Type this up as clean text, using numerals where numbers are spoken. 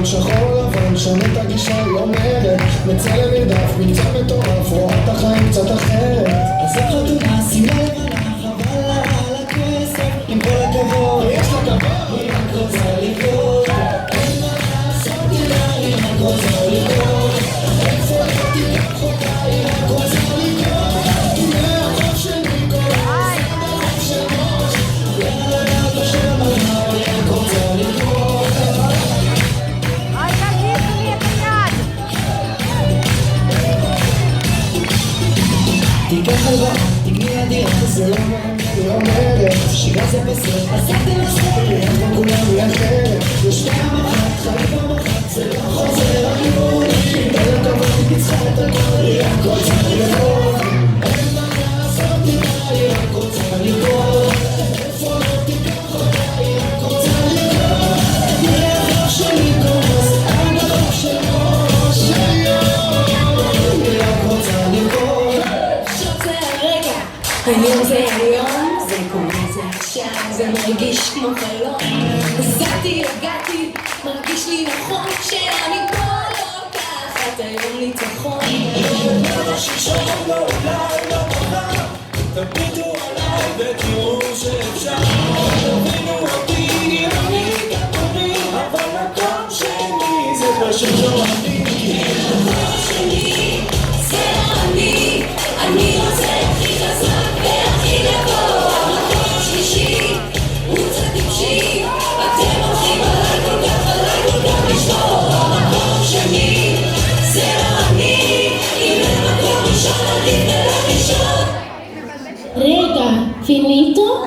שחור לבן, שונאת הגישה היא אומרת, מצא למרדף, מבצע מטורף, רואה את החיים קצת אחרת. אז איך חתונה, שימה לבנה, חבל לה על הכסף, עם כל הכבוד, יש לה כבוד, היא רק רוצה לקרות, אין מה לעשות איתה, היא רק רוצה לקרות, איפה לא תיקח אותה, היא רק רוצה לקרות, היא מהחוף שלי כל הזמן, מהחוף של ראש, ילדה בשם המהר, היא רק רוצה לקרות. תיקח הלוואה, תקני הדירה, זה לא מעניין, היא אומרת שירה זה בסדר, אז אל תנסה, איך פה כולם היא אחרת, יש פעם אחת, חיים פעם אחת, זה לא חוזר הגיבור, אם תן לה כבוד, היא צריכה את הכל, היא רק רוצה לראות, אין מה לעשות איתה, היא רק רוצה לראות, איפה לא תיקח אותה, היא רק רוצה לראות, מהחוף שלי קורס, עד החוף של ראש, היא רק רוצה לראות. היום זה היום, זה קורה זה עכשיו, זה מרגיש כמו חלום. נסעתי, הגעתי, מרגיש לי נכון שאני פה לוקחת היום ניצחון. לא שלשום, לא אולי, לא מחר, תביטו עליי ותראו שאפשר. תבינו אותי, אני כתובי, אבל מקום שני זה פשוט לא אני. מקום שני, זה לא אני, אני רוצה הכי חזק והכי גבוה. מקום שלישי, הוא קצת טיפשי, אתם הולכים עליי כל כך לשמור. מקום שני, זה לא אני, אם למקום ראשון עדיף ולא ראשון. רגע, פיניטו?